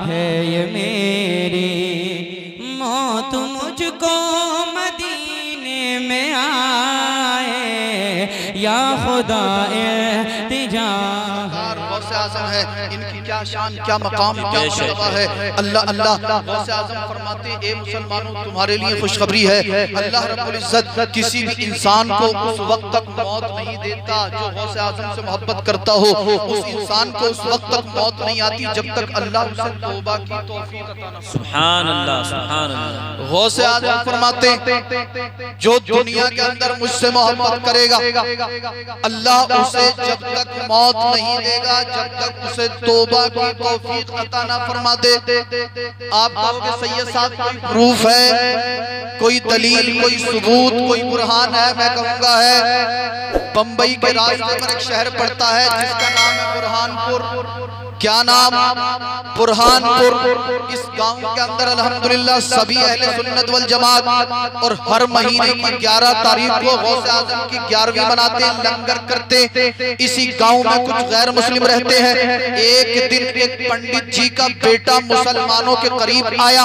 है ये मेरी, मौत मुझको मदीने में आए या खुदा इल्तिजा। आज़म है, इनकी क्या शान, क्या मकाम, क्या मर्तबा है। अल्लाह अल्लाह गौसे आज़म फरमाते, ए मुसलमानों तुम्हारे लिए खुशखबरी है, अल्लाह रब्बुल इज्जत किसी भी इंसान को उस वक्त तक मौत नहीं देता जो गौसे आज़म से मोहब्बत करता हो। उस इंसान को उस वक्त तक मौत नहीं आती जब तक अल्लाह उसे तौबा की तौफीक अता न। सुभान अल्लाह, सुभान अल्लाह। गौसे आज़म फरमाते, जो दुनिया के अंदर मुझसे मोहब्बत करेगा अल्लाह उसे जब तक मौत नहीं देगा जब तक उसे तौबा की तौफीक अता ना फरमा दे। आप कहोगे सैयद साहब कोई प्रूफ है, कोई दलील, कोई सबूत, कोई बुरहान है? मैं कहूँगा है। बम्बई के रास्ते पर एक शहर पड़ता है जिसका नाम है बुरहानपुर। क्या नाम? बुरहानपुर। इस गांव के अंदर अल्हम्दुलिल्लाह सभी अहले सुन्नत वल जमात और हर महीने की 11 तारीख को गौसे आज़म की 11वीं मनाते हैं, लंगर करते। इसी गांव में कुछ गैर मुस्लिम रहते हैं। एक दिन एक पंडित जी का बेटा मुसलमानों के करीब आया,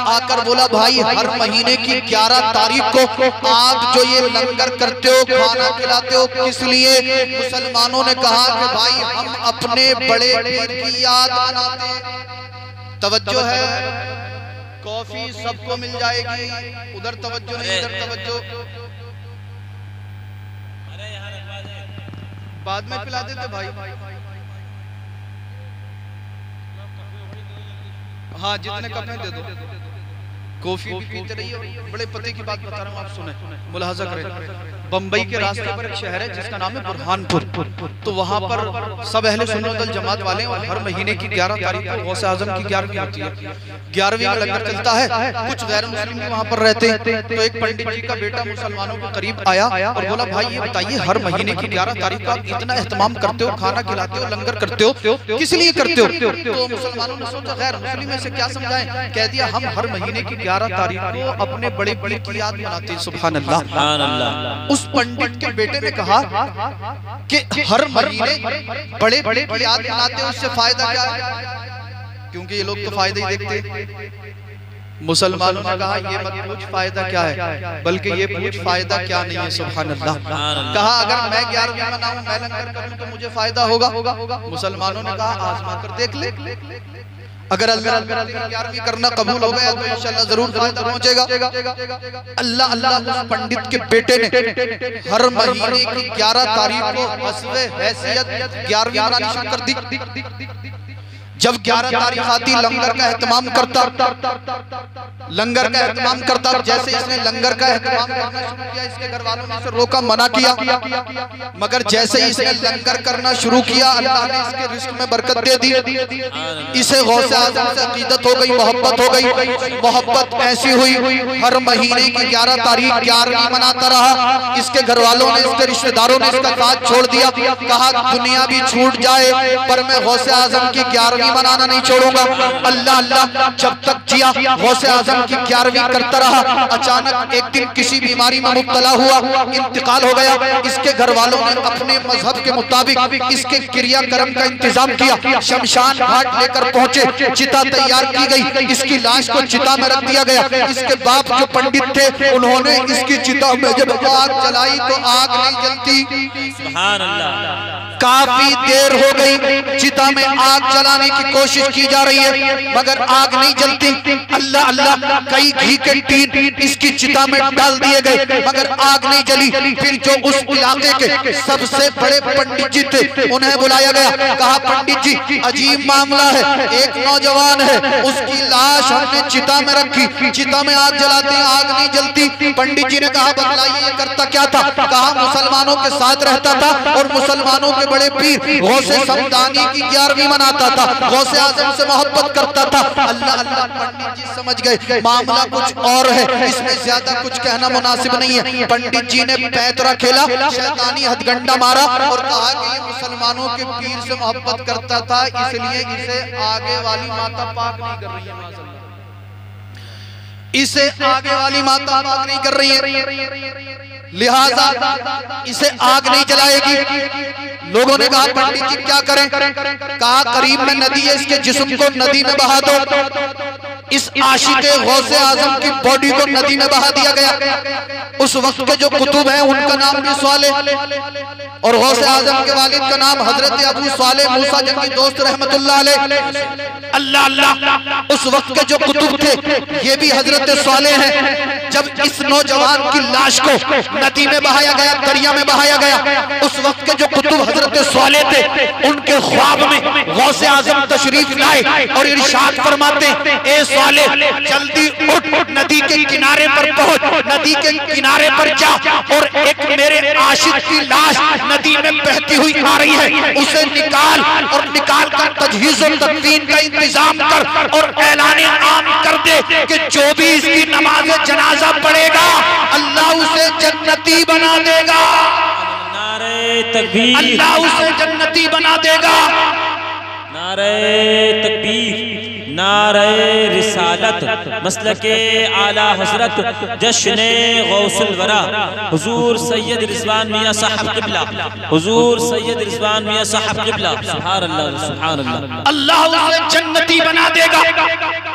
आकर बोला, भाई हर महीने की 11 तारीख को आप जो ये लंगर करते हो, खाना खिलाते हो, किस लिए? मुसलमानों ने कहा कि भाई हम अपने बड़े पीर की याद मनाते हैं। तवज्जो है, कॉफी सबको मिल जाएगी, उधर तवज्जो नहीं, इधर तवज्जो। बाद में पिला देते भाई। हाँ, जितने कप में दे दो। कॉफी भी पीते रहिए। बड़े पते की बात बता रहा हूँ, आप सुने, मुलाहाजा करें। बम्बई के रास्ते पर एक शहर है जिसका नाम है बुरहानपुर। तो वहाँ पर सब अहले सुन्नत वल जमात वाले, और हर महीने की 11 तारीख को गौसे आज़म की 11वीं होती है। 11वीं में लंगर चलता है। कुछ गैर मुस्लिम भी वहाँ पर रहते हैं। तो एक पंडित जी का बेटा मुसलमानों के करीब आया और बोला, भाई ये बताइए हर महीने की 11 तारीख को आप इतना एहतमाम करते हो, खाना खिलाते हो, लंगर करते हो, किस लिए करते हो? तो मुसलमानों ने सोचा गैर मुस्लिम में से क्या समझाएं। कह दिया, हम हर महीने की 11 तारीख को अपने बड़े पीर की याद मनाते हैं। सुभान अल्लाह। उस पंडित के बेटे ने कहा कि हर महीने बड़े बड़े की याद मनाते हो, उससे फायदा क्या है? क्योंकि ये लोग तो फायदे ही देखते। मुसलमानों ने कहा, ये मत पूछ फायदा क्या है, बल्कि ये पूछ फायदा क्या नहीं है। सुभान अल्लाह। कहा, अगर मैं 11वीं मनाऊं, मैं लंगर करूं तो मुझे फायदा होगा। मुसलमानों ने कहा, आजमा कर देख ले। अगर अल्लाह 11वीं करना कबूल हो गया तो इंशाअल्लाह जरूर फायदा पहुंचेगा। अल्लाह अल्लाह उस पंडित के बेटे ने हर महीने की 11 तारीख को हस्बे हैसियत 11वीं मनानी शुरू कर दी। जब 11 तारीख आती, लंगर का एहतमाम करता, लंगर का एहतमाम करता। जैसे इसने लंगर का एहतमाम करना शुरू किया, इसके घर वालों ने इसे रोका, मना किया, मगर जैसे इसने लंगर करना शुरू किया, अल्लाह ने इसके रिस्क में बरकत दे दी। इसे गौसे आज़म से अकीदत हो गई, मोहब्बत हो गई। मोहब्बत ऐसी हुई, हर महीने की 11 तारीख 11वीं मनाता रहा। इसके घर वालों ने, इसके रिश्तेदारों ने इसका साथ छोड़ दिया। कहा, दुनिया भी छूट जाए पर मैं गौसे आज़म की 11वीं मनाना नहीं छोड़ूंगा। अल्लाह अल्लाह जब तक जिया गौसे आज़म की 11वीं करता रहा। अचानक एक दिन किसी बीमारी में मुब्तला हुआ, इंतकाल हो गया। इसके घर वालों ने अपने मजहब के मुताबिक इसके क्रियाक्रम का इंतजाम किया। शमशान घाट लेकर पहुंचे, चिता तैयार की गई, इसकी लाश को चिता में रख दिया गया। इसके बाप जो पंडित थे, उन्होंने इसकी चिता में जब आग जलाई तो आग नहीं जलती। सुभान अल्लाह। काफी देर हो गई, चिता में आग जलाने की कोशिश की जा रही है मगर आग नहीं जलती। अल्लाह अल्लाह, कई घी के टीन इसकी चिता में डाल दिए गए मगर आग नहीं जली। फिर जो उस इलाके के सबसे बड़े पंडित जी थे, उन्हें बुलाया गया। कहा, पंडित जी अजीब मामला है, एक नौजवान है, उसकी लाश हमने चिता में रखी, चिता में आग जलाते हैं, आग नहीं जलती। पंडित जी ने कहा, बतलाइए ये करता क्या था? कहा, मुसलमानों के साथ रहता था और मुसलमानों के बड़े पीर गौसे समदानी की 11वीं मनाता था, गौसे आज़म से मोहब्बत करता था। अल्लाह अल्लाह, पंडित जी समझ गए मामला कुछ और है, इसमें ज्यादा कुछ कहना मुनासिब नहीं है। पंडित जी ने पैतरा खेला, शैतानी हथगंडा मारा और कहा कि ये मुसलमानों के पीर से मोहब्बत करता था, इसलिए इसे आगे वाली माता पाक नहीं कर रही है, इसे आगे वाली माता पाक नहीं कर रही है। लिहाजा इसे आग नहीं जलाएगी। लोगों ने कहा पंडित जी क्या करें? कहा करीब में नदी है, इसके जिस्म को नदी में बहा दो। इस आशिक़े गौसे आजम की बॉडी को नदी में बहा दिया गया। उस वक्त के जो कुतुब हैं उनका नाम भी स्वालेह और गौसे आजम के वालिद का नाम हजरत अबू स्वालेह मूसा जंगी दोस्त रहमतुल्लाह अलैह। अल्लाह अल्लाह, उस वक्त के जो कुतुब थे ये भी हजरत स्वालेह हैं। जब इस नौजवान की लाश को नदी में बहाया गया, दरिया में बहाया गया, उस वक्त के जो कुतुब हजरत स्वालेह थे उनके ख्वाब में गौसे आजम तशरीफ लाए और इरशाद फरमाते, ए स्वालेह जल्दी उठ, नदी के किनारे पर पहुंच, नदी के किनारे पर जा और एक मेरे आशिक की लाश नदी में बहती हुई आ रही है, उसे निकाल और निकाल कर तजहीज़ और तदफीन का इंतजाम कर और ऐलान आम कर दे कि जो भी इसकी नमाज जनाजा पढ़ेगा अल्लाह उसे जन्नती बना देगा। नारे तकबीर, अल्लाह उसे जन्नती बना देगा। नारे तकबीर, नारे रिसालत, मसलके आला हजरत जश्ने गौसुल वरा हुजूर सैयद रिजवान मियां साहब क़िबला, हुजूर सैयद रिजवान मियां साहब क़िबला। सुभान अल्लाह, सुभान अल्लाह। अल्लाह उसे जन्नती बना देगा।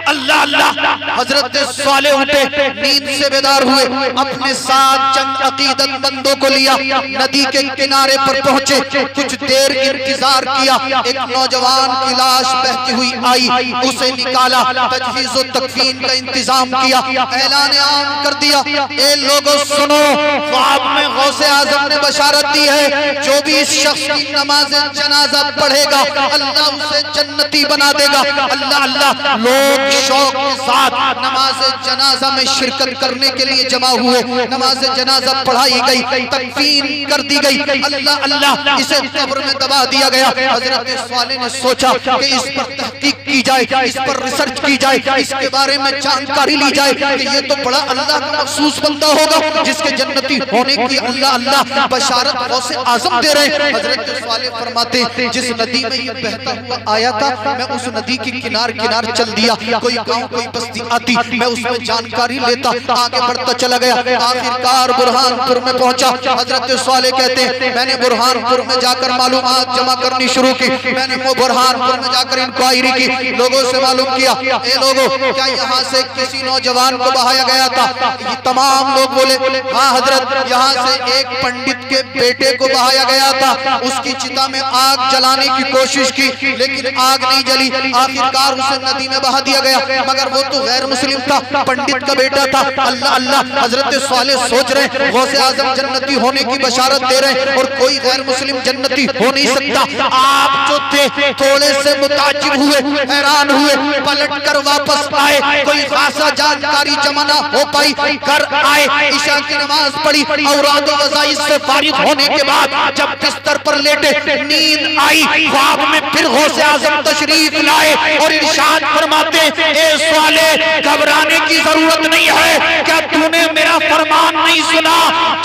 अल्लाह अल्लाह। हजरत स्वालेह उठे, नींद से बेदार हुए, अपने साथ चंद अकीदतमंदों को लिया, नदी के किनारे पर पहुंचे, कुछ देर इंतजार किया, एक नौजवान की लाश बहती हुई आई, उसे निकाला, तजहीज़ और तकफीन का इंतजाम किया, ऐलान आम कर दिया, ए लोगों सुनो, ख्वाब में गौसे आजम ने बशारत दी है, जो भी इस शख्स की नमाज जनाजा पढ़ेगा अल्लाह उसे जन्नती बना देगा। अल्लाह अल्लाह। लोग शौक के साथ नमाज जनाजा में शिरकत करने के लिए जमा हुए, नमाज जनाजा पढ़ाई गई, तकफीन कर दी गई। अल्लाह अल्लाह, इसे कब्र में दबा दिया गया। हजरत स्वालेह ने सोचा कि इस पर तहकीक की जाए, इस पर रिसर्च की जाए, इसके बारे में जानकारी ली जाए कि ये तो बड़ा अल्लाह का मखसूस बंदा होगा जिसके जन्नती होने की अल्लाह अल्लाह बशारत गौसे आजम दे रहे। हजरत स्वालेह फरमाते, जिस नदी में ये बहता हुआ आया था मैं उस नदी के किनार किनार चल दिया, कोई गांव कोई बस्ती आती मैं उसमें जानकारी लेता, आगे बढ़ता चला गया, आखिरकार बुरहानपुर में पहुंचा। हजरत स्वालेह कहते हैं मैंने बुरहानपुर में जाकर मालूमात जमा करनी शुरू की, मैंने वो बुरहानपुर में जाकर इंक्वायरी की, लोगों से मालूम किया, ए लोगों क्या यहाँ से किसी नौजवान को बहाया गया था? ये तमाम लोग बोले हाँ हजरत, यहाँ से एक पंडित के बेटे को बहाया गया था, उसकी चिता में आग जलाने की कोशिश की लेकिन आग नहीं जली, आखिरकार उसे नदी में बहा दिया गया, मगर वो तो गैर मुस्लिम था, पंडित का बेटा था। अल्लाह अल्लाह। हजरत स्वालेह सोच रहे गौसे आजम जन्नती होने की बशारत दे रहे और कोई गैर मुस्लिम जन्नती हो नहीं सकता। आप जो थे थोड़े से मुताजिब हुए, हैरान हुए, पलट कर वापस आए, कोई खासा जानकारी जमा ना हो पाई, घर आए, ईशा की नमाज पढ़ी, औराद वज़ाइफ से फारिग होने के बाद जब बिस्तर पर लेटे नींद आई, ख्वाब में फिर गौसे आजम तशरीफ लाए और इरशाद फरमाते, ए स्वालेह घबराने की जरूरत नहीं है, क्या तूने मेरा फरमान नहीं सुना?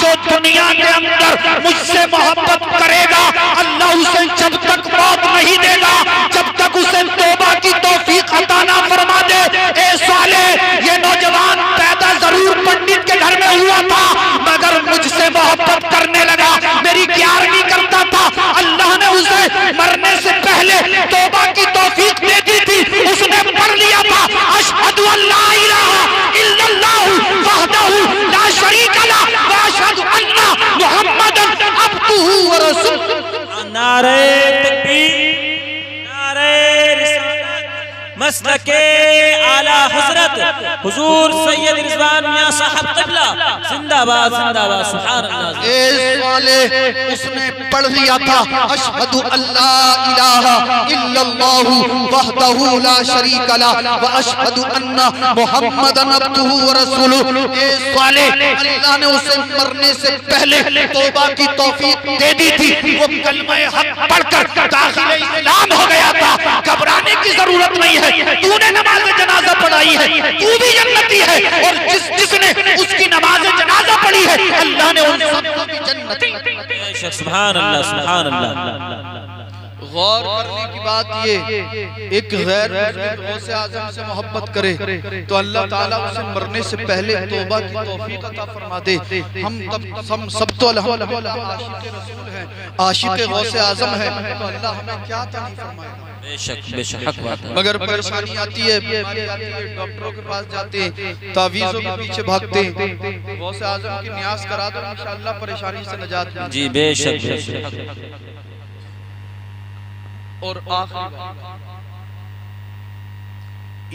जो दुनिया के अंदर मुझसे मोहब्बत करेगा अल्लाह उसे जब तक मौत नहीं देगा जब तक उसे तौबा की तौफीक अता ना फरमा दे। ए स्वालेह ये नौजवान पैदा जरूर पंडित के घर में हुआ था मगर मुझसे मोहब्बत करने लगा, मेरी ग्यारहवीं करता था, अल्लाह ने उसे मरने से पहले तौबा की तौफीक दे दी थी, उसने पढ़ लिया था अशहदु अल्ला इलाहा इल्लल्लाहु वहदहु ला शरीका लह व अशहदु अन्ना मुहम्मदन अब्दुहु व रसूलुहु। नारे तकबीर, नारे रिसालत, मसलके आला हजरत हुजूर सैयद रिजवान मियां साहब क़िबला जिंदाबाद, जिंदाबाद। सुभान अल्लाह। ए स्वालेह उसने पढ़ लिया था अशहदु अल्ला इलाहा इल्लल्लाहु वहदहु ला शरीका लह व अशहदु अन्ना मुहम्मदन अब्दुहु व रसूलुहु। ए स्वालेह अल्लाह ने उसे मरने से पहले तौबा की तौफीक दे दी थी, वो कलमा हक पढ़कर दाखिल इस्लाम हो गया था। घबराने की जरूरत नहीं है, तूने नमाज जनाजा पढ़ाई है, तू भी जन्नती है और जिसने उसकी नमाज जनाजा पढ़ी है अल्लाह ने उन सबको भी जन्नती। सुभान अल्लाह, सुभान अल्लाह। गौर करने की बात ये, एक गैर मुस्लिम गौसे आज़म से मोहब्बत करे तो अल्लाह ताला उसे मरने से पहले तौबा की तौफीक अता फरमा दे। हम सब तो अल्हम्दुलिल्लाह आशिक़ रसूल हैं, आशिक़ गौसे आज़म हैं, तो अल्लाह हमें क्या अता नहीं फरमाएगा। बेशक हक बात है। मगर परेशानी आती है, डॉक्टरों के पास जाते हैं, तावीज़ों के पीछे भागते हैं, गौसे आज़म की न्यास करा दो इंशाअल्लाह परेशानी से निजात जी। बेशक। और आखिरी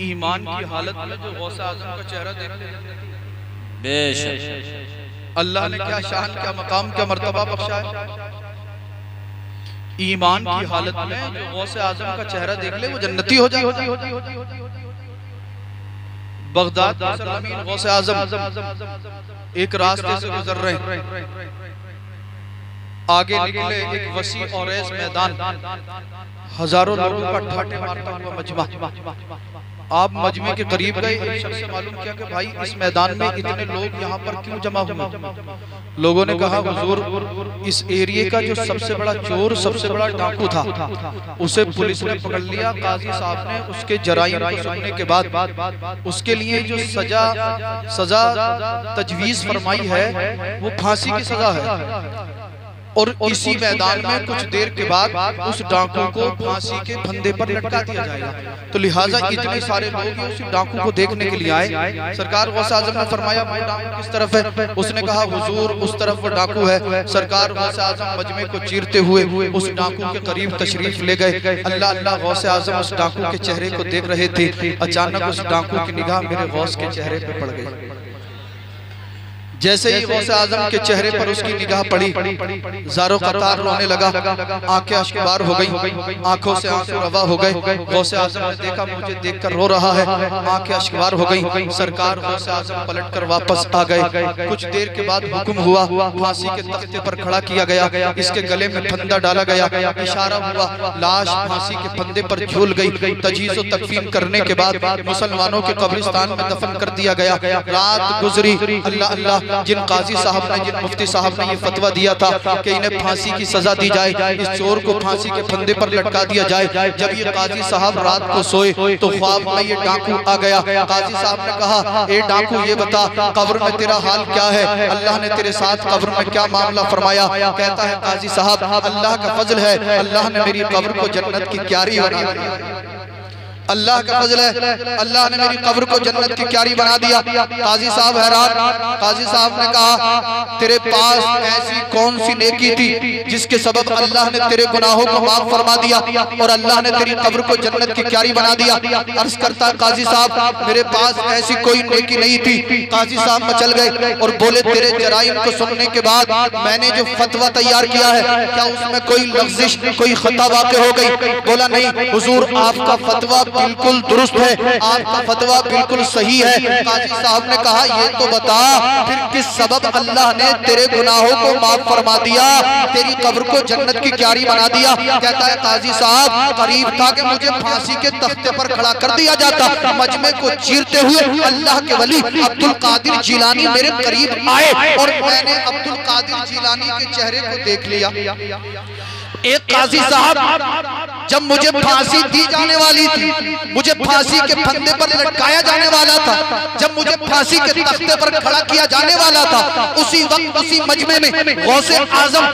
ईमान की हालत में जो गौसे आज़म का चेहरा देख ले, बेशक अल्लाह ने क्या शान, क्या मकाम, क्या मर्तबा बख्शा है। ईमान की हालत में जो गौसे आज़म का चेहरा देख ले वो जन्नती हो जाए। बगदाद में गौसे आज़म एक रास्ते से गुजर रहे हैं, आगे निकले एक वसी और ऐस मैदान, हजारों लोगों का ठाटे मारता हुआ मजमा। आप मजमे के करीब गए, एक शख्स से मालूम किया कि भाई इस मैदान में इतने लोग यहाँ पर क्यों जमा हुए। लोगों ने कहा हुजूर, इस एरिया का जो सबसे बड़ा चोर, सबसे बड़ा डाकू था, उसे पुलिस ने पकड़ लिया। काजी साहब ने उसके जराइम को सुनने के बाद उसके लिए जो सजा तजवीज फरमाई है वो फांसी की सजा है। और इसी मैदान में कुछ देर के बाद उस डाकू को फांसी के फंदे पर लटका दिया जाएगा। तो लिहाजा इतने सारे लोग उस डाकू को देखने के लिए आए। सरकार गौसे आज़म ने फरमाया वो डाकू किस तरफ है। उसने कहा हुजूर उस तरफ वो डाकू है। सरकार गौसे आज़म मजमे को चीरते हुए उस डाकू के करीब तशरीफ ले गए। अल्लाह अल्लाह गौसे आज़म उस डाकू के चेहरे को देख रहे थे, अचानक उस डाकू की निगाह मेरे गौस के चेहरे पे पड़ गई। जैसे ही गौसे आज़म के चेहरे पर उसकी निगाह पड़ी, ज़ारो कतार रोने लगा, आंखें अश्कबार हो गई, आंखों से आंसू रवा हो गए। गौसे आज़म ने देखा मुझे देखकर रो रहा है, आंखें अश्कबार हो गई। सरकार गौसे आज़म पलटकर वापस आ गए। कुछ देर के बाद हुक्म हुआ, फांसी के तख्ते पर खड़ा किया गया, इसके गले में फंदा डाला गया, इशारा हुआ, लाश फांसी के फंदे पर झूल गई। तजीज़ व तकफीन करने के बाद मुसलमानों के कब्रिस्तान में दफन कर दिया गया। रात गुजरी, अल्लाह अल्लाह, जिन काजी साहब ने, जिन मुफ्ती साहब ने ये फतवा दिया था कि इन्हें फांसी की सजा दी जाए, इस चोर को फांसी के फंदे पर लटका दिया जाए, जब ये काजी साहब रात को सोए तो ख्वाब में ये डाकू आ गया। काजी साहब ने कहा, ए डाकू ये बता कब्र में तेरा हाल क्या है, अल्लाह ने तेरे साथ कब्र में क्या मामला फरमाया। कहता है काजी साहब, अल्लाह का फजल है, अल्लाह ने मेरी कब्र को जन्नत की क्यारी बना दिया। अल्लाह का फजल है, अल्लाह ने मेरी कब्र को जन्नत की क्यारी बना दिया। काजी साहब हैरान। काजी साहब ने कहा, तेरे पास ऐसी कौन सी नेकी थी जिसके सबब अल्लाह ने तेरे गुनाहों को माफ फरमा दिया और अल्लाह ने तेरी कब्र को जन्नत की क्यारी बना दिया। अर्ज करता काजी साहब, मेरे पास ऐसी कोई नेकी नहीं थी। काजी साहब मचल गए और बोले, तेरे जराइम को सुनने के बाद मैंने जो फतवा तैयार किया है, क्या उसमें कोई लफ्जिश, कोई खता वाक़ हो गई? बोला नहीं हुजूर, आपका फतवा बिल्कुल दुरुस्त है, आपका फतवा बिल्कुल सही है। काजी साहब ने कहा, ये तो बता फिर किस सबब अल्लाह ने तेरे गुनाहों को माफ फरमा दिया, तेरी कब्र को जन्नत की क्यारी बना दिया। कहता है काजी साहब, करीब था कि मुझे फांसी के तख्ते पर खड़ा कर दिया जाता। मजमे को चीरते हुए अल्लाह के वली अब्दुल कादिर जिलानी मेरे करीब आए और मैंने अब्दुल कादिर जिलानी के चेहरे को देख लिया। एक काजी साहब, जब मुझे फांसी दी जाने वाली थी, मुझे फांसी के फंदे पर लटकाया जाने वाला था, जब मुझे फांसी के तख्ते पर खड़ा किया जाने वाला था, उसी वक्त उसी मजमे में गौसे आज़म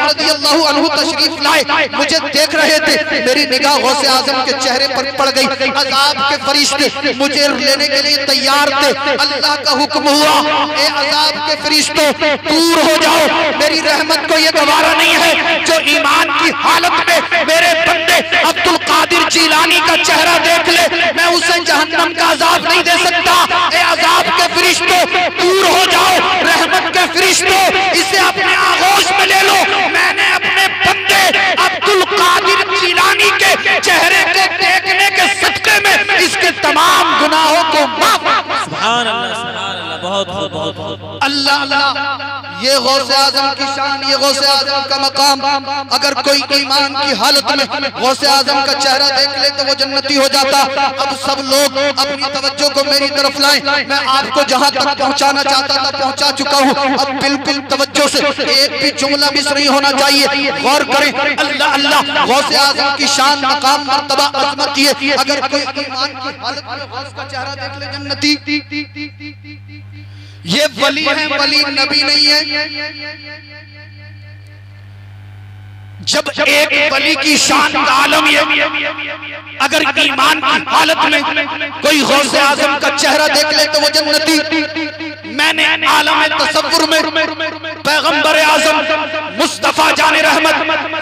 रज़ियल्लाहु अन्हु तशरीफ लाए। मुझे देख रहे थे, मेरी निगाह गौसे आज़म के चेहरे पर पड़ गई। अज़ाब के फरिश्ते मुझे लेने के लिए तैयार थे। अल्लाह का हुक्म हुआ, ए अज़ाब के फरिश्तों दूर हो जाओ, मेरी रहमत को ये गवारा नहीं है जो ईमान की हालत में मेरे बंदे अब्दुल कादिर जिलानी का चेहरा देख ले, मैं उसे जहन्नम का अजाब नहीं दे सकता। ए अजाब के फरिश्तों दूर हो जाओ, रहमत के फरिश्तों इसे अपने आगोश में ले लो। मैंने अपने बंदे अब्दुल कादिर जिलानी के चेहरे को देखने के सदके में इसके तमाम गुनाहों को माफ। सुभान अल्लाह, सुभान अल्लाह, बहुत बहुत बहुत अल्लाह अल्लाह। ये गौसे आजम की शान, ये गौसे आजम का मकाम। अगर कोई ईमान की हालत में गौसे आजम का चेहरा देख ले तो वो जन्नती हो जाता। अब सब लोग अपनी तवज्जो को मेरी तरफ लाएं। मैं आपको जहां तक पहुंचाना चाहता था पहुंचा चुका हूं। अब बिल्कुल तवज्जो से, एक भी जुमला मिस नहीं होना चाहिए। गौर करें, अल्लाह अल्लाह, गौसे आजम की शान, मकाम, मर्तबा, अज़मत ये। अगर कोई ईमान की हालत में गौस का चेहरा देख ले जन्नती। ये वली है, वली नबी नहीं है। जब एक वली की शान का आलम ये, अगर ईमान की हालत में कोई गौसे आजम का चेहरा देख ले तो वो जन्नती। मैंने आलम तसव्वुर में पैगंबर आजम मुस्तफा जाने रहमत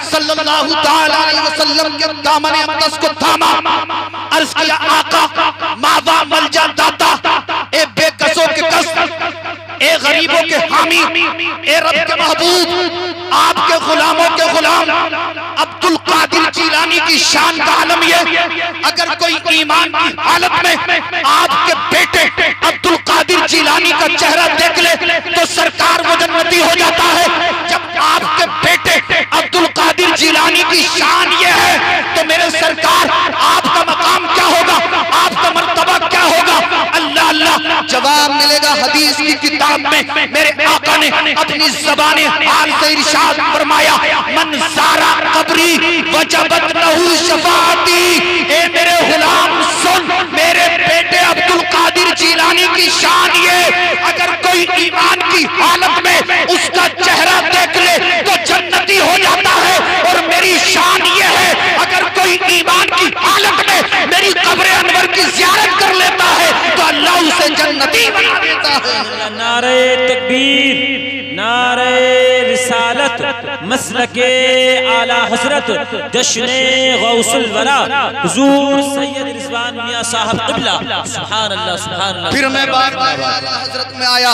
सल्लल्लाहु ताला अलैहि वसल्लम के दामन अक़दस को थामा, अर्ज़ किया आका मावा मलजा दाता, ए बेकसों के कस, ए गरीबों के हामी, ए रब के महबूब, आपके गुलामों के गुलाम अब्दुल कादिर जीलानी की शान का आलम ये। अगर कोई ईमान की हालत में आपके बेटे अब्दुल कादिर जीलानी का चेहरा देख ले तो सरकार वो जन्नती हो जाता है। जब आपके बेटे अब्दुल कादिर जीलानी की शान ये है तो मेरे सरकार आपका मकाम क्या होगा, आपका मर्तबा क्या होगा? अल्लाह अल्लाह, जवाब मिलेगा हदीस की किताब में। मेरे आका ने अपनी ज़बाने हाल से इरशाद फरमाया, मन सारा कब्री वजबत लहू शफाअती। ए मेरे गुलाम सुन, मेरे बेटे अब्दुल कादिर जीलानी की शान ये, अगर कोई ईमान की हालत में उसका चेहरा देख ले तो जन्नती हो जाता है। और मेरी शान ये है, अगर कोई ईमान की हालत में मेरी कब्र अनवर की ज़ियारत कर लेता है तो अल्लाह उसे जन्नती बना देता है। नारे तकबीर, नारे रिसालत, मसलके आला हजरत, जश्ने गौसुल वरा, हुजूर सैयद रिजवान मियां साहब क़िबला। सुभान अल्लाह, सुभान अल्लाह। फिर मैं बार बार आला हजरत में आया,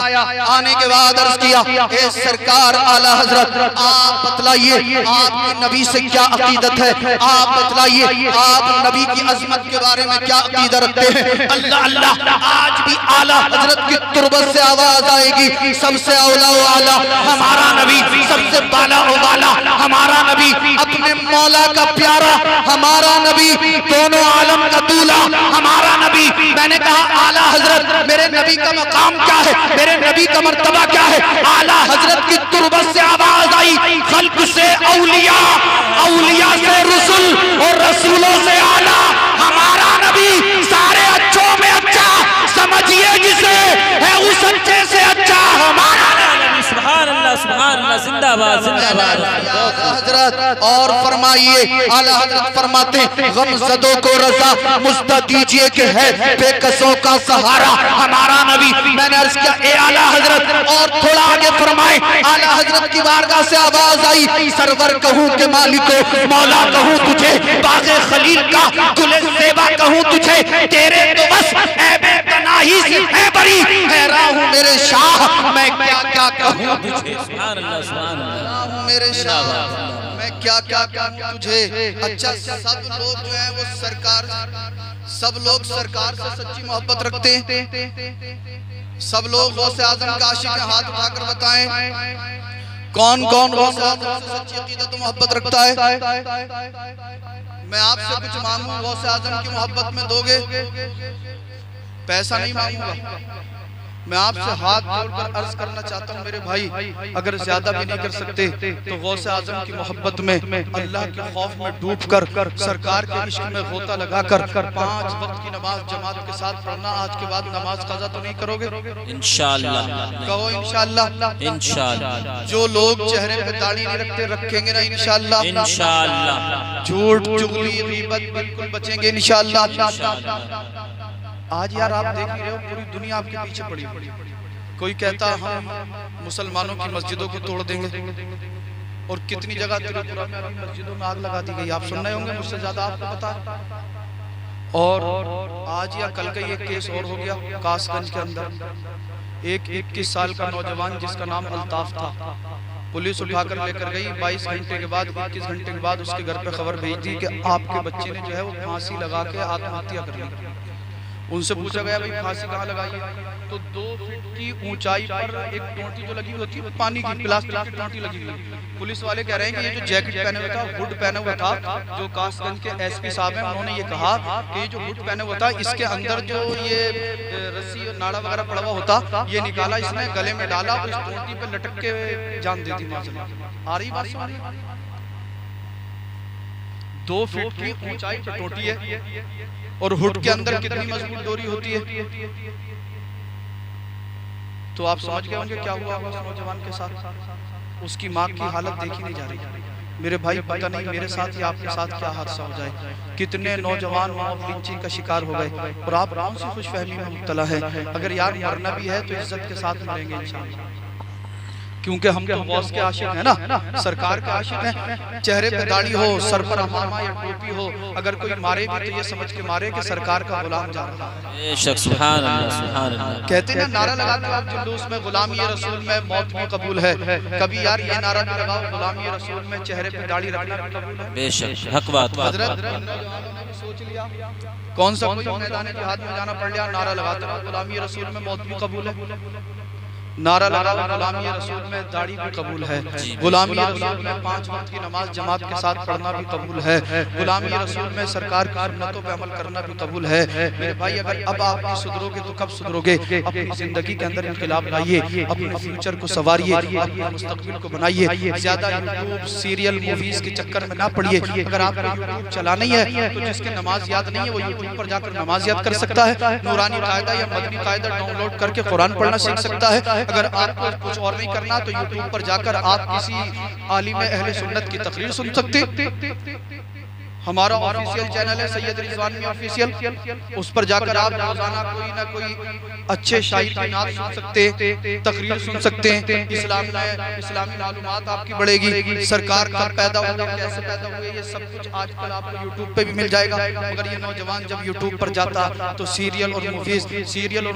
आने के बाद अर्ज किया, ए सरकार आला हजरत, आप बतलाइए आपकी नबी से क्या अकीदत है, आप बतलाइए आप नबी की अजमत के बारे में क्या अकीदा रखते हैं। अल्लाह अल्लाह, आज भी आला हजरत की तुरबत से आवाज आएगी, सबसे औला आला हमारा नबी, सबसे बाला वाला हमारा नबी, अपने मौला का प्यारा हमारा नबी, दोनों आलम का दूल्हा हमारा नबी। मैंने कहा आला हजरत, मेरे नबी का मकाम क्या है, मेरे नबी का मर्तबा क्या है? आला हजरत की तुरबत से आवाज आई, खल्क से औलिया, औलिया से रसूल और रसूलों से आला हमारा नबी, सारे अच्छों में अच्छा, समझिए जिसे है उस अच्छे से अच्छा हमारा नबी। सुभान अल्लाह, सुभान अल्लाह, जिंदाबाद जिंदाबाद हजरत। और फरमाइए, आला हजरत फरमाते, गमज़दों को रज़ा मुझदा दीजिए कि है बेकसों का सहारा हमारा नबी। मैंने अर्ज़ किया ए आला हजरत, और थोड़ा आगे फरमाए। आला हजरत की बारगाह से आवाज आई, सरवर कहूँ के मालिको, मौला कहूँ तुझे, बाग़े खलील का गुले सेवा कहूँ तुझे, तेरे तो बस ऐबे तनाही से है बरी, हैरान हूँ मेरे शाह मैं क्या क्या कहूँ तुझे। सुभान अल्लाह, सुभान अल्लाह, मेरे शाह मैं क्या क्या कहूँ तुझे। अच्छा, सब लोग जो है वो सरकार, सब लोग सरकार से सच्ची मोहब्बत रखते हैं। सब लोग गौसे आजम का आशिक है, हाथ उठाकर बताएं कौन कौन गौसे आजम से सच्ची अकीदत मोहब्बत रखता है। मैं आपसे कुछ मांगू, गौसे आजम की मोहब्बत में दोगे? पैसा नहीं मांगूंगा, मैं आपसे हाथ जोड़कर अर्ज करना चाहता हूँ मेरे भाई, अगर ज्यादा भी नहीं कर सकते तो गौसे आजम की मोहब्बत में, अल्लाह के खौफ में डूबकर, सरकार के इश्क में गोता लगाकर 5 वक्त की नमाज जमात के साथ पढ़ना। आज के बाद नमाज कज़ा तो नहीं करोगे? इंशाअल्लाह। कहो इंशाअल्लाह। इंशाअल्लाह। जो लोग चेहरे पे दाढ़ी नहीं रखते रखेंगे ना इंशाअल्लाह। इंशाअल्लाह। झूठ चुगली गीबत बिल्कुल बचेंगे इंशाअल्लाह। आज यार आप देख रहे हो पूरी दुनिया आपके पीछे पड़ी। कोई कहता हम मुसलमानों की मस्जिदों को तोड़ देंगे, और कितनी जगह त्रिपुरा में अभी मस्जिदों में आग लगा दी गई, आप सुन रहे होंगे मुझसे ज्यादा आपको पता। और आज या कल का ये केस और हो गया कासगंज के अंदर, एक 21 साल का नौजवान जिसका नाम अल्ताफ था, पुलिस उठाकर लेकर गई। 22 घंटे के बाद, 21 घंटे के बाद उसके घर पे खबर भेज दी कि आपके बच्चे ने जो है वो फांसी लगा के आत्महत्या कर ली। उनसे पूछा गया भाई फांसी कहाँ लगाई है, तो 2 फीट की ऊंचाई पर एक टोंटी जो लगी हुई होती है पानी की, प्लास्टिक की टोंटी लगी हुई। पुलिस वाले कह रहे हैं कि ये जो जैकेट पहने हुआ था, हुड पहना हुआ था, जो कासगंज के एसपी साहब हैं उन्होंने ये कहा कि ये जो हुड पहना हुआ था इसके अंदर जो ये रस्सी और नाड़ा वगैरह पड़ा हुआ होता ये निकाला, इसने गले में डाला और इस टोंटी पे लटक के जान दे दी। आ रही बात समझ? 2 फीट की ऊंचाई पर टोंटी है और हुड के अंदर कितनी मजबूत डोरी होती है, तो आप समझ गए होंगे क्या हुआ उस नौजवान के साथ। उसकी माँ की हालत देखी नहीं जा रही। मेरे भाई पता नहीं मेरे साथ या आपके साथ क्या हादसा हो जाए। कितने नौजवान मौत लिंचिंग का शिकार हो गए और आप कौन सी खुशफहमी में मुब्तला है। अगर यार मरना भी है तो इज्जत के साथ मरेंगे इंशाअल्लाह, क्योंकि हम तो बॉस के आशिक हैं ना, सरकार के आशिक हैं। चेहरे पे दाढ़ी हो, सर पर अमामा या टोपी हो, अगर कोई मारे भी तो ये समझ के मारे कि सरकार का गुलाम जा रहा है। बेशक, सुभान अल्लाह, सुभान अल्लाह। कहते हैं नारा लगाते हो आप जुलूस में, गुलामी रसूल में मौत भी कबूल है। कभी यार ये नारा भी लगाओ, गुलामी रसूल में चेहरे पे दाढ़ी रखना भी कबूल है। बेशक, हक बात। हजरत सोच लिया कौन सा कोई मैदान जिहाद में जाना पड़ गया, नारा लगाते रहो गुलामी रसूल में मौत भी कबूल है। नारा लगा गुलामी रसूल में दाढ़ी भी कबूल है। गुलामी रसूल में 5 वक्त की नमाज जमात के साथ पढ़ना भी कबूल है। गुलामी रसूल में सरकार की सुन्नतों पे अमल करना भी कबूल है। मेरे भाई अगर अब आप नहीं सुधरोगे तो कब सुधरोगे। अपनी जिंदगी के अंदर इनकलाब लाइए, अपने फ्यूचर को संवारिए, अपने मुस्तकबिल को बनाइए। ज्यादा यूट्यूब सीरियल मूवीज के चक्कर में ना पड़िए। अगर आपको यूट्यूब चलाना ही है तो जिसके नमाज याद नहीं है वो यूट्यूब पर जाकर नमाज याद कर सकता है। नूरानी कायदा या मदनी कायदा डाउनलोड करके कुरान पढ़ना सीख सकता है। अगर आपको कुछ और नहीं करना तो यूट्यूब पर जाकर आप किसी आलिम अहले सुन्नत की तकरीर सुन सकते। हमारा ऑफिशियल चैनल है सैयद रिजवान में ऑफिशियल, उस पर जाकर आप रोजाना कोई ना कोई अच्छे शायर की नात सुन सकते, तकरीर सुन सकते हैं। इस्लाम में इस्लामी मालूमात आपकी बढ़ेगी। सरकार कब पैदा हुआ, कैसे पैदा हुए, ये सब कुछ आजकल आपको यूट्यूब पे भी मिल जाएगा। मगर ये नौजवान जब यूट्यूब पर जाता तो सीरियल और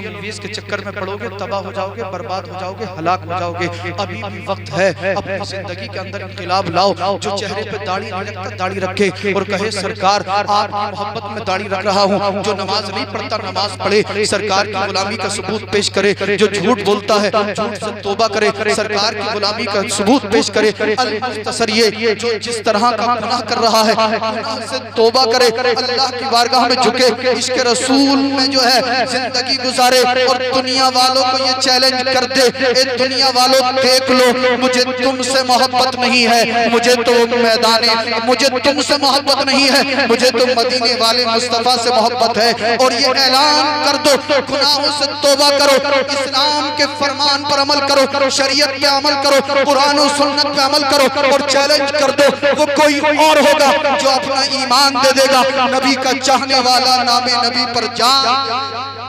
मूवीज के चक्कर में पड़ोगे, तबाह हो जाओगे, बर्बाद हो जाओगे, हलाक हो जाओगे। अभी भी वक्त है, अपनी जिंदगी के अंदर इनकलाब लाओ। जो चेहरे पे दाढ़ी नहीं रखता दाढ़ी रखे और कहे सरकार आपकी मोहब्बत में दाढ़ी रख रहा हूँ। जो नमाज नहीं पढ़ता नमाज पढ़े, सरकार की गुलामी का सबूत पेश करे। जो झूठ बोलता है झूठ से तौबा करे, सरकार की गुलामी का सबूत पेश करे। अल-मुख्तसर ये जो जिस तरह का गुनाह कर रहा है गुनाह से तौबा करे, अल्लाह की बारगाह में झुके, इसके रसूल में जो है जिंदगी गुजारे और दुनिया वालों को ये चैलेंज कर दे, ए दुनिया वालों देख लो मुझे तुमसे मोहब्बत नहीं है, मुझे तो मैदाने, मुझे तुमसे मोहब्बत नहीं है, मुझे तो मदीने वाले मुस्तफा से मोहब्बत है। और ये ऐलान कर दो, गुनाहों से तौबा करो, इस्लाम के फरमान पर अमल करो, शरीयत पे अमल करो, कुरान और सुन्नत पे अमल करो और चैलेंज कर दो वो कोई और होगा जो अपना ईमान दे देगा। नबी का चाहने वाला नामे नबी पर जान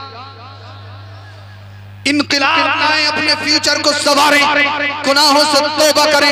इनकलाब लाएं, अपने फ्यूचर को संवारें, गुनाहों से तौबा करें।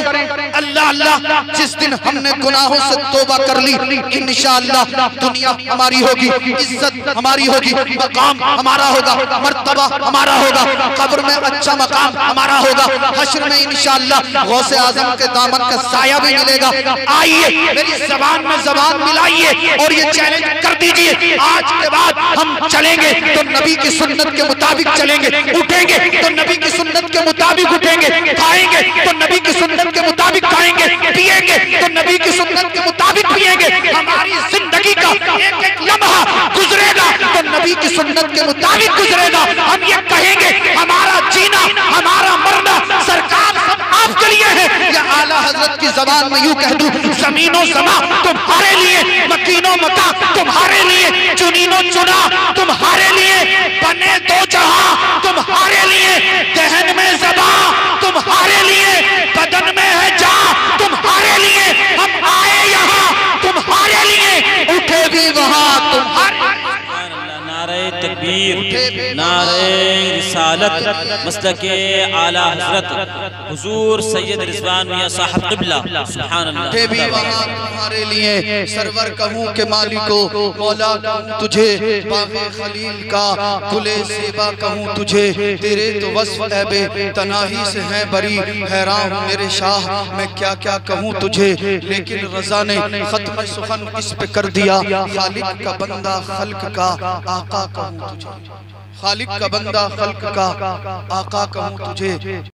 अल्लाह अल्लाह जिस दिन हमने गुनाहों से तौबा कर ली इंशाअल्लाह दुनिया हमारी होगी, इज्जत हमारी होगी, मकाम हमारा होगा, मर्तबा हमारा होगा, कब्र में अच्छा मकाम हमारा होगा, हश्र में इंशाअल्लाह गौसे आजम के दामन का साया भी मिलेगा। आइए मेरी ज़बान में ज़बान मिलाइए और ये चैलेंज कर दीजिए, आज के बाद हम चलेंगे तो नबी की सुन्नत के मुताबिक चलेंगे, उठेंगे तो नबी की सुन्नत के मुताबिक उठेंगे, खाएंगे तो नबी की सुन्नत के मुताबिक खाएंगे, पिएंगे तो नबी की सुन्नत के मुताबिक पिएंगे। हमारी जिंदगी का एक एक लम्हा गुजरेगा तो नबी की सुन्नत के मुताबिक गुजरेगा। हम ये कहेंगे हमारा जीना हमारा मरना सरकार सब आपके लिए है। या आला हजरत की जबान में यूं कह दूं, जमीनो समा तुम्हारे लिए, मकीनो मका तुम्हारे लिए, चुनीनो चुना तुम्हारे लिए, बने दो जहां तुम्हारे लिए, दहन में ज़बा तुम्हारे लिए, बदन में है जा तुम्हारे लिए, हम आए यहाँ तुम्हारे लिए, उठे भी वहाँ तुम्हारे। नारे तकबीर, नारे रिसालत, मसलके आला हज़रत हुजूर सैयद रिज़वान मियां साहब क़िबला, सुभान अल्लाह। उठे भी वहाँ तुम्हारे लिए, सरवर कहूँ के मालिको मौला कहूँ तुझे, बाग़े खलील का गुले सेबा कहूँ तुझे, तेरे तो वस्फ़ ऐबे तनाही से हैं बरी, हैरान हूँ मेरे शाह मैं क्या क्या कहूँ तुझे। लेकिन रज़ा ने ख़त्म सुखन इस पे कर दिया, खालिक का बंदा खल्क का आका का कहूँ तुझे, खालिक का बंदा खल्क का आका कहूँ तुझे।